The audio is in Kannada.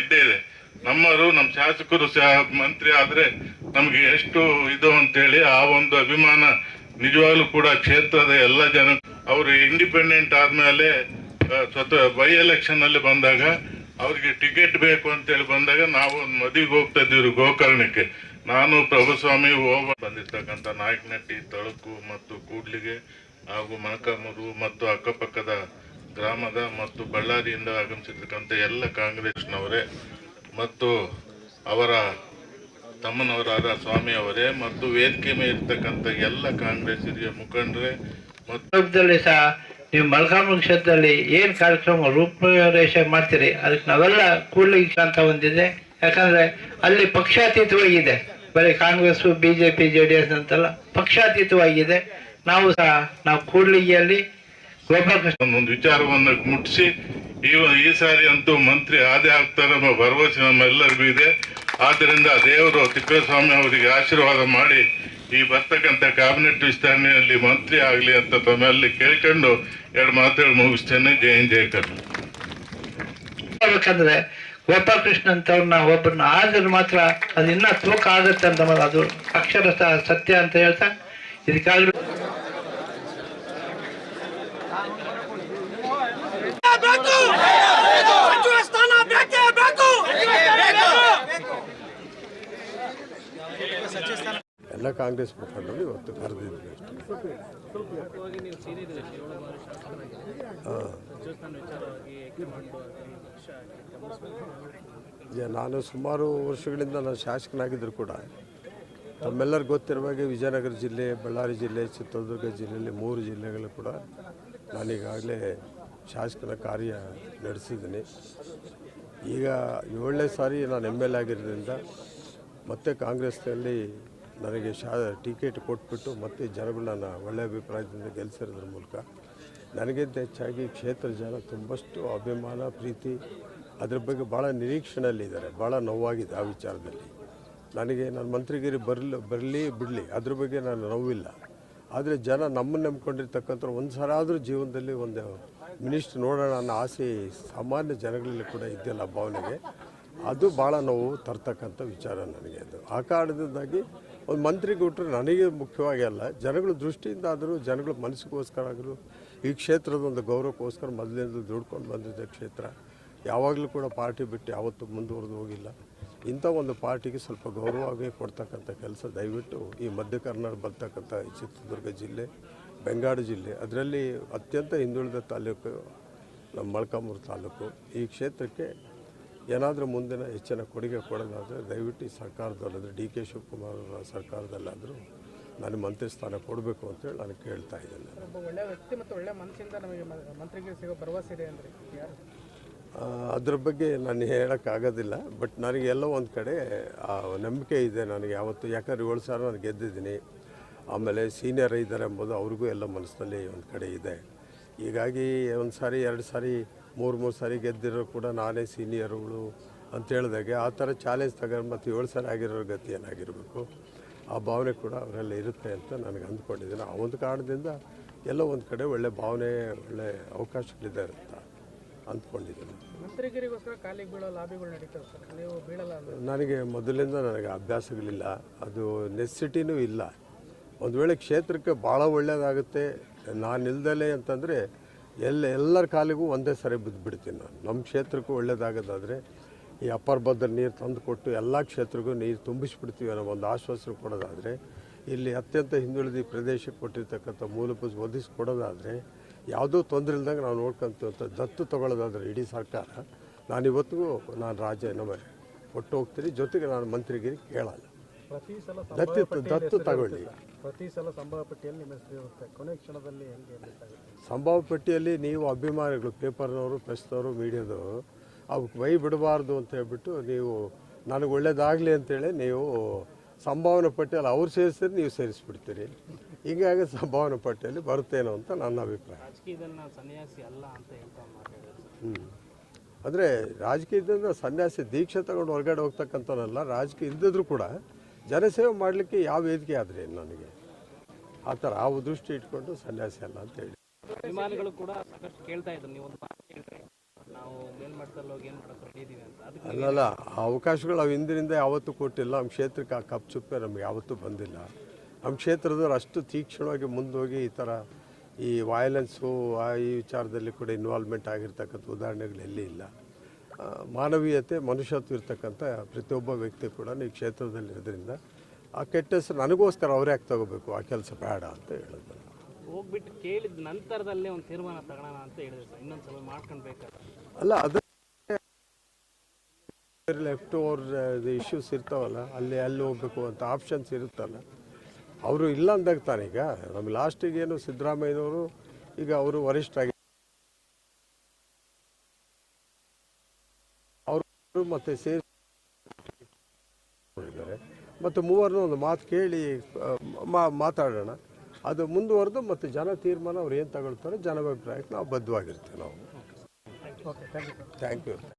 ಇದ್ದೇ ಇದೆ. ನಮ್ಮರು ನಮ್ಮ ಶಾಸಕರು ಮಂತ್ರಿ ಆದ್ರೆ ನಮ್ಗೆ ಎಷ್ಟು ಇದು ಅಂತೇಳಿ ಆ ಒಂದು ಅಭಿಮಾನ ನಿಜವಾಗ್ಲೂ ಕೂಡ ಕ್ಷೇತ್ರದ ಎಲ್ಲ ಜನ. ಅವರು ಇಂಡಿಪೆಂಡೆಂಟ್ ಆದ್ಮೇಲೆ ಸ್ವತಃ ಬೈ ಎಲೆಕ್ಷನ್ ಅಲ್ಲಿ ಬಂದಾಗ ಅವ್ರಿಗೆ ಟಿಕೆಟ್ ಬೇಕು ಅಂತೇಳಿ ಬಂದಾಗ ನಾವು ಒಂದು ಮದುವೆಗೆ ಹೋಗ್ತಾ ಇದ್ದೀವಿ ಗೋಕರ್ಣಕ್ಕೆ. ನಾನು ಪ್ರಭುಸ್ವಾಮಿ ಬಂದಿರ್ತಕ್ಕಂಥ ನಾಯಕನಟ್ಟಿ, ತಳಕು ಮತ್ತು ಕೂಡ್ಲಿಗೆ ಹಾಗೂ ಮೊಳಕಾಲ್ಮೂರು ಮತ್ತು ಅಕ್ಕಪಕ್ಕದ ಗ್ರಾಮದ ಮತ್ತು ಬಳ್ಳಾರಿಯಿಂದ ಆಗಮಿಸಿರ್ತಕ್ಕಂಥ ಎಲ್ಲ ಕಾಂಗ್ರೆಸ್ನವರೇ ಮತ್ತು ಅವರ ತಮ್ಮನವರಾದ ಸ್ವಾಮಿ ಅವರೇ ಮತ್ತು ವೇದಿಕೆ ಮೇಲೆ ಇರ್ತಕ್ಕಂಥ ಎಲ್ಲ ಕಾಂಗ್ರೆಸ್ ಹಿರಿಯ ಮುಖಂಡರೇ ಮತ್ತು ಸಹ ನೀವು ಮೊಳಕಾಲ್ಮೂರು ಕ್ಷೇತ್ರದಲ್ಲಿ ಏನು ಕಾರ್ಯಕ್ರಮ ರೂಪರೇಷೆ ಮಾಡ್ತೀರಿ ಅದಕ್ಕೆ ನಾವೆಲ್ಲ ಕೂಡ್ಲಿಕ್ಕೆ ಅಂತ ಹೊಂದಿದೆ. ಯಾಕಂದ್ರೆ ಅಲ್ಲಿ ಪಕ್ಷಾತೀತವಾಗಿದೆ, ಬರೀ ಕಾಂಗ್ರೆಸ್ ಬಿಜೆಪಿ JDS ಅಂತೆಲ್ಲ ಪಕ್ಷಾತೀತವಾಗಿದೆ. ನಾವು ಕೂಡ್ಲಿಗಿಯಲ್ಲಿ ಗೋಪಾಲಕೃಷ್ಣ ಒಂದು ವಿಚಾರವನ್ನು ಮುಟ್ಟಿಸಿ ಈ ಸಾರಿ ಅಂತೂ ಮಂತ್ರಿ ಆದೇ ಆಗ್ತಾರೆ ಎಂಬ ಭರವಸೆ ನಮ್ಮೆಲ್ಲರಿಗೂ ಇದೆ. ಆದ್ದರಿಂದ ದೇವರು ತಿಪ್ಪೇಸ್ವಾಮಿ ಅವರಿಗೆ ಆಶೀರ್ವಾದ ಮಾಡಿ ಈ ಬರ್ತಕ್ಕಂಥ ಕ್ಯಾಬಿನೆಟ್ ವಿಸ್ತರಣೆಯಲ್ಲಿ ಮಂತ್ರಿ ಆಗಲಿ ಅಂತ ತಮ್ಮಲ್ಲಿ ಕೇಳ್ಕೊಂಡು ಎರಡು ಮಾತುಗಳು ಮುಗಿಸ್ತೇನೆ. ಜೈ ಹಿಂದ್ ಜೈ ಕರ್ನಾಟಕ. ಯಾಕಂದ್ರೆ ಗೋಪಾಲಕೃಷ್ಣ ಅಂತವ್ರನ್ನ ಒಬ್ಬರನ್ನ ಆದ್ರೆ ಮಾತ್ರ ಅದು ಇನ್ನ ತೂಕ ಆಗುತ್ತೆ ಅಂತ ಅದು ಅಕ್ಷರ ಸತ್ಯ ಅಂತ ಹೇಳ್ತಾ ಇದಕ್ಕಾಗಲಿ ಎಲ್ಲ ಕಾಂಗ್ರೆಸ್ ಮುಖಂಡರು ಇವತ್ತು ಕರೆದಿದ್ವಿ. ನಾನು ಸುಮಾರು ವರ್ಷಗಳಿಂದ ನಾನು ಶಾಸಕನಾಗಿದ್ದರೂ ಕೂಡ ತಮ್ಮೆಲ್ಲರಿಗೂ ಗೊತ್ತಿರುವ ಹಾಗೆ ವಿಜಯನಗರ ಜಿಲ್ಲೆ, ಬಳ್ಳಾರಿ ಜಿಲ್ಲೆ, ಚಿತ್ರದುರ್ಗ ಜಿಲ್ಲೆಯಲ್ಲಿ 3 ಜಿಲ್ಲೆಗಳು ಕೂಡ ನಾನೀಗಾಗಲೇ ಶಾಸಕನ ಕಾರ್ಯ ನಡೆಸಿದ್ದೀನಿ. ಈಗ 7ನೇ ಸಾರಿ ನಾನು MLA ಆಗಿರೋದ್ರಿಂದ ಮತ್ತೆ ಕಾಂಗ್ರೆಸ್ನಲ್ಲಿ ನನಗೆ ಟಿಕೆಟ್ ಕೊಟ್ಬಿಟ್ಟು ಮತ್ತೆ ಜನಗಳನ್ನ ಒಳ್ಳೆಯ ಅಭಿಪ್ರಾಯದಿಂದ ಗೆಲ್ಲಿಸಿರೋದ್ರ ಮೂಲಕ ನನಗಿಂತ ಹೆಚ್ಚಾಗಿ ಕ್ಷೇತ್ರ ಜನ ತುಂಬಷ್ಟು ಅಭಿಮಾನ, ಪ್ರೀತಿ, ಅದ್ರ ಬಗ್ಗೆ ಭಾಳ ನಿರೀಕ್ಷಣೆಯಲ್ಲಿದ್ದಾರೆ. ಭಾಳ ನೋವಾಗಿದೆ ಆ ವಿಚಾರದಲ್ಲಿ. ನನಗೆ ನಾನು ಮಂತ್ರಿಗಿರಿ ಬರಲಿ ಬಿಡಲಿ ಅದ್ರ ಬಗ್ಗೆ ನಾನು ನೋವಿಲ್ಲ. ಆದರೆ ಜನ ನಮ್ಮನ್ನು ನಂಬ್ಕೊಂಡಿರ್ತಕ್ಕಂಥ ಒಂದು ಸಲ ಆದರೂ ಜೀವನದಲ್ಲಿ ಒಂದು ಮಿನಿಸ್ಟ್ರ್ ನೋಡೋಣ ಅನ್ನೋ ಆಸೆ ಸಾಮಾನ್ಯ ಜನಗಳಲ್ಲಿ ಕೂಡ ಇದೆಯಲ್ಲ ಭಾವನೆಗೆ, ಅದು ಭಾಳ ನೋವು ತರ್ತಕ್ಕಂಥ ವಿಚಾರ ನನಗೆ. ಅದು ಆ ಕಾರಣದಿಂದಾಗಿ ಒಂದು ಮಂತ್ರಿಗೆ ಕೊಟ್ಟರೆ ನನಗೆ ಮುಖ್ಯವಾಗಿ ಅಲ್ಲ, ಜನಗಳ ದೃಷ್ಟಿಯಿಂದ ಆದರೂ ಜನಗಳ ಮನಸ್ಸಿಗೋಸ್ಕರ ಆದರೂ ಈ ಕ್ಷೇತ್ರದ ಒಂದು ಗೌರವಕ್ಕೋಸ್ಕರ ಮೊದಲಿಂದ ದುಡ್ಕೊಂಡು ಬಂದಿದ್ದ ಕ್ಷೇತ್ರ. ಯಾವಾಗಲೂ ಕೂಡ ಪಾರ್ಟಿ ಬಿಟ್ಟು ಯಾವತ್ತೂ ಮುಂದುವರೆದು ಹೋಗಿಲ್ಲ. ಇಂಥ ಒಂದು ಪಾರ್ಟಿಗೆ ಸ್ವಲ್ಪ ಗೌರವವಾಗಿ ಕೊಡ್ತಕ್ಕಂಥ ಕೆಲಸ ದಯವಿಟ್ಟು ಈ ಮಧ್ಯ ಕರ್ನಾಟಕ ಬರ್ತಕ್ಕಂಥ ಚಿತ್ರದುರ್ಗ ಜಿಲ್ಲೆ, ಬೆಂಗಾಡು ಜಿಲ್ಲೆ, ಅದರಲ್ಲಿ ಅತ್ಯಂತ ಹಿಂದುಳಿದ ತಾಲೂಕು ನಮ್ಮ ಮೊಳಕಾಲ್ಮೂರು ತಾಲೂಕು, ಈ ಕ್ಷೇತ್ರಕ್ಕೆ ಏನಾದರೂ ಮುಂದಿನ ಹೆಚ್ಚಿನ ಕೊಡುಗೆ ಕೊಡೋದಾದರೆ ದಯವಿಟ್ಟು ಈ ಸರ್ಕಾರದಲ್ಲಾದರೆ DK ಶಿವಕುಮಾರ್ ಅವರ ಸರ್ಕಾರದಲ್ಲಾದರೂ ನಾನು ಮಂತ್ರಿ ಸ್ಥಾನ ಕೊಡಬೇಕು ಅಂತೇಳಿ ನಾನು ಕೇಳ್ತಾ ಇದ್ದೇನೆ. ಒಳ್ಳೆಯ ವ್ಯಕ್ತಿ ಮತ್ತು ಒಳ್ಳೆಯ ಮನಸ್ಸಿಂದ ನಮಗೆ ಮಂತ್ರಿಗೆ ಸಿಗೋ ಭರವಸೆ ಇದೆ ಅಂದರೆ ಅದ್ರ ಬಗ್ಗೆ ನಾನು ಹೇಳೋಕ್ಕಾಗೋದಿಲ್ಲ. ಬಟ್ ನನಗೆ ಎಲ್ಲೋ ಒಂದು ಕಡೆ ನಂಬಿಕೆ ಇದೆ ನನಗೆ ಯಾವತ್ತು. ಯಾಕಂದರೆ 7 ಸಾರಿ ನಾನು ಗೆದ್ದಿದ್ದೀನಿ. ಆಮೇಲೆ ಸೀನಿಯರ್ ಇದ್ದಾರೆ ಎಂಬುದು ಅವ್ರಿಗೂ ಎಲ್ಲ ಮನಸ್ಸಿನಲ್ಲಿ ಒಂದು ಕಡೆ ಇದೆ. ಹೀಗಾಗಿ 1 ಸಾರಿ 2 ಸಾರಿ 3 ಸಾರಿ ಗೆದ್ದಿರೋ ಕೂಡ ನಾನೇ ಸೀನಿಯರ್ಗಳು ಅಂತ ಹೇಳಿದಾಗೆ ಆ ಥರ ಚಾಲೆಂಜ್ ತಗೊಂಡು ಮತ್ತು 7 ಸಾರಿ ಆಗಿರೋ ಗತಿ ಏನಾಗಿರಬೇಕು, ಆ ಭಾವನೆ ಕೂಡ ಅವರಲ್ಲಿ ಇರುತ್ತೆ ಅಂತ ನನಗೆ ಅಂದ್ಕೊಂಡಿದ್ದೀನಿ. ಆ ಒಂದು ಕಾರಣದಿಂದ ಎಲ್ಲ ಒಂದು ಕಡೆ ಒಳ್ಳೆ ಭಾವನೆ, ಒಳ್ಳೆ ಅವಕಾಶಗಳಿದೆ ಅಂತ ಅಂದ್ಕೊಂಡಿದ್ದೀನಿ. ಮಂತ್ರಿಗಿರಿಗೋಸ್ಕರ ಕಾಲಿಗೆ ಬೀಳೋ ಲಾಬಿಗಳು ನಡೀತವೆ ಸರ್, ನೀವು ಬೀಳಲ್ಲ? ನನಗೆ ಮೊದಲಿಂದ ನನಗೆ ಅಭ್ಯಾಸಗಳಿಲ್ಲ, ಅದು ನೆಸಿಟಿನೂ ಇಲ್ಲ. ಒಂದು ವೇಳೆ ಕ್ಷೇತ್ರಕ್ಕೆ ಭಾಳ ಒಳ್ಳೆಯದಾಗುತ್ತೆ ನಾನು ಇಲ್ದಲೇ ಅಂತಂದರೆ ಎಲ್ಲರ ಕಾಲಿಗೂ ಒಂದೇ ಸರಿ ಬಿದ್ದುಬಿಡ್ತೀನಿ ನಾನು. ನಮ್ಮ ಕ್ಷೇತ್ರಕ್ಕೂ ಒಳ್ಳೆಯದಾಗೋದಾದರೆ ಈ ಅಪ್ಪರ್ ಭದ್ರ ನೀರು ತಂದು ಕೊಟ್ಟು ಎಲ್ಲ ಕ್ಷೇತ್ರಕ್ಕೂ ನೀರು ತುಂಬಿಸ್ಬಿಡ್ತೀವಿ ಅನ್ನೋ ಒಂದು ಆಶ್ವಾಸನೆ ಕೊಡೋದಾದರೆ, ಇಲ್ಲಿ ಅತ್ಯಂತ ಹಿಂದುಳಿದ ಪ್ರದೇಶಕ್ಕೆ ಕೊಟ್ಟಿರ್ತಕ್ಕಂಥ ಮೂಲಭೂತ ಒದಗಿಸ್ಕೊಡೋದಾದರೆ ಯಾವುದೂ ತೊಂದರೆ ಇಲ್ದಂಗೆ ನಾವು ನೋಡ್ಕೊಂತ ದತ್ತು ತೊಗೊಳ್ಳೋದಾದರೆ ಇಡೀ ಸರ್ಕಾರ, ನಾನಿವತ್ತಿಗೂ ನಾನು ರಾಜೀನಾಮೆ ಕೊಟ್ಟು ಹೋಗ್ತೀನಿ. ಜೊತೆಗೆ ನಾನು ಮಂತ್ರಿಗಿರಿ ಕೇಳಲ್ಲ. ದತ್ತು ತಗೊಳ್ಳಿ. ಪ್ರತಿ ಸಲ ಸಂಭಾವ ಪಟ್ಟಿಯಲ್ಲಿ ನಿಮ್ಮ ಹೆಸರು ಇರುತ್ತೆ, ಕೊನೆ ಕ್ಷಣದಲ್ಲಿ ಹೆಂಗೆ ಸಂಭಾವ ಪಟ್ಟಿಯಲ್ಲಿ ನೀವು ಅಭಿಮಾನಿಗಳು, ಪೇಪರ್ನವರು, ಪ್ರೆಸ್ನವರು, ಮೀಡಿಯಾದವರು ಅವಕ್ಕೆ ಬೈ ಬಿಡಬಾರ್ದು ಅಂತ ಹೇಳ್ಬಿಟ್ಟು ನೀವು ನನಗೆ ಒಳ್ಳೇದಾಗಲಿ ಅಂತೇಳಿ ನೀವು ಸಂಭಾವನಾ ಪಟ್ಟಿಯಲ್ಲಿ ಅವ್ರು ಸೇರಿಸಿದ್ರೆ ನೀವು ಸೇರಿಸ್ಬಿಡ್ತೀರಿ. ಹೀಗಾಗಿ ಸಂಭಾವನಾ ಪಟ್ಟಿಯಲ್ಲಿ ಬರುತ್ತೇನೋ ಅಂತ ನನ್ನ ಅಭಿಪ್ರಾಯ. ಅಂದರೆ ರಾಜಕೀಯದಿಂದ ಸನ್ಯಾಸಿ ದೀಕ್ಷೆ ತಗೊಂಡು ಹೊರಗಡೆ ಹೋಗ್ತಕ್ಕಂಥವನ್ನಲ್ಲ. ರಾಜಕೀಯ ಇದ್ದಿದ್ರು ಕೂಡ ಜನಸೇವೆ ಮಾಡಲಿಕ್ಕೆ ಯಾವ ವೇದಿಕೆ ಆದರೆ ನನಗೆ ಆ ಥರ ಆ ದೃಷ್ಟಿ ಇಟ್ಕೊಂಡು ಸನ್ಯಾಸಿ ಅಲ್ಲ ಅಂತ ಹೇಳಿ. ಅಭಿಮಾನಿಗಳು ಕೂಡ ಸಾಕಷ್ಟು ಕೇಳ್ತಾ ಇದ್ರು, ನೀವು ಒಂದು ಮಾತು ಕೇಳಿದ್ರೆ ನಾವು ಮಟ್ಟದಲ್ಲಿ ಹೋಗಿ ಏನು ಮಾಡೋಕೆ ಹೊರಟಿದ್ದೀವಿ ಅಂತ ಅದಕ್ಕೆ ಅಲ್ಲಲ್ಲ ಆ ಅವಕಾಶಗಳು ನಾವು ಹಿಂದಿನಿಂದ ಯಾವತ್ತೂ ಕೊಟ್ಟಿಲ್ಲ. ನಮ್ಮ ಕ್ಷೇತ್ರಕ್ಕೆ ಆ ಕಪ್ ಚುಪ್ಪೆ ನಮ್ಗೆ ಯಾವತ್ತೂ ಬಂದಿಲ್ಲ. ನಮ್ಮ ಕ್ಷೇತ್ರದವ್ರು ಅಷ್ಟು ತೀಕ್ಷ್ಣವಾಗಿ ಮುಂದೋಗಿ ಈ ಥರ ಈ ವಯಲೆನ್ಸು ಈ ವಿಚಾರದಲ್ಲಿ ಕೂಡ ಇನ್ವಾಲ್ವ್ಮೆಂಟ್ ಆಗಿರ್ತಕ್ಕಂಥ ಉದಾಹರಣೆಗಳು ಎಲ್ಲಿ ಇಲ್ಲ. ಮಾನವೀಯತೆ ಮನುಷ್ಯತ್ವ ಇರ್ತಕ್ಕಂಥ ಪ್ರತಿಯೊಬ್ಬ ವ್ಯಕ್ತಿ ಕೂಡ ಈ ಕ್ಷೇತ್ರದಲ್ಲಿರೋದ್ರಿಂದ ಆ ಕೆಟ್ಟ ಹೆಸರು ನನಗೋಸ್ಕರ ಅವರೇ ಯಾಕೆ ತಗೋಬೇಕು, ಆ ಕೆಲಸ ಬೇಡ ಅಂತ ಹೇಳಿದ್ರು. ಹೋಗ್ಬಿಟ್ಟು ಕೇಳಿದ ನಂತರದಲ್ಲೇ ಒಂದು ತೀರ್ಮಾನ ತಗೊಳ್ಳೋಣ ಅಂತ ಹೇಳಿದ್ರು ಸರ್. ಇನ್ನೊಂದು ಸಲ ಮಾಡ್ಕೊಳ್ಬೇಕಾದ್ರೆ ಅಲ್ಲ ಅದು ಲೆಫ್ಟ್ ಓವರ್ ಇಶ್ಯೂಸ್ ಇರ್ತಾವಲ್ಲ, ಅಲ್ಲಿ ಹೋಗ್ಬೇಕು ಅಂತ ಆಪ್ಷನ್ಸ್ ಇರುತ್ತಲ್ಲ, ಅವರು ಇಲ್ಲ ಅಂದಾಗ ತಾನೀಗ ನಮಗೆ ಲಾಸ್ಟಿಗೆ ಏನು ಸಿದ್ದರಾಮಯ್ಯನವರು ಈಗ ಅವರು ವರಿಷ್ಠರಾಗಿ ಅವರು ಮತ್ತೆ ಸೇರಿ ಮತ್ತು ಮೂವರನ್ನು ಒಂದು ಮಾತು ಕೇಳಿ ಮಾತಾಡೋಣ. ಅದು ಮುಂದುವರೆದು ಮತ್ತು ಜನ ತೀರ್ಮಾನ ಅವ್ರು ಏನು ತಗೊಳ್ತಾರೆ, ಜನ ಅಭಿಪ್ರಾಯಕ್ಕೆ ನಾವು ಬದ್ಧವಾಗಿರ್ತೀವಿ ನಾವು. Thank you.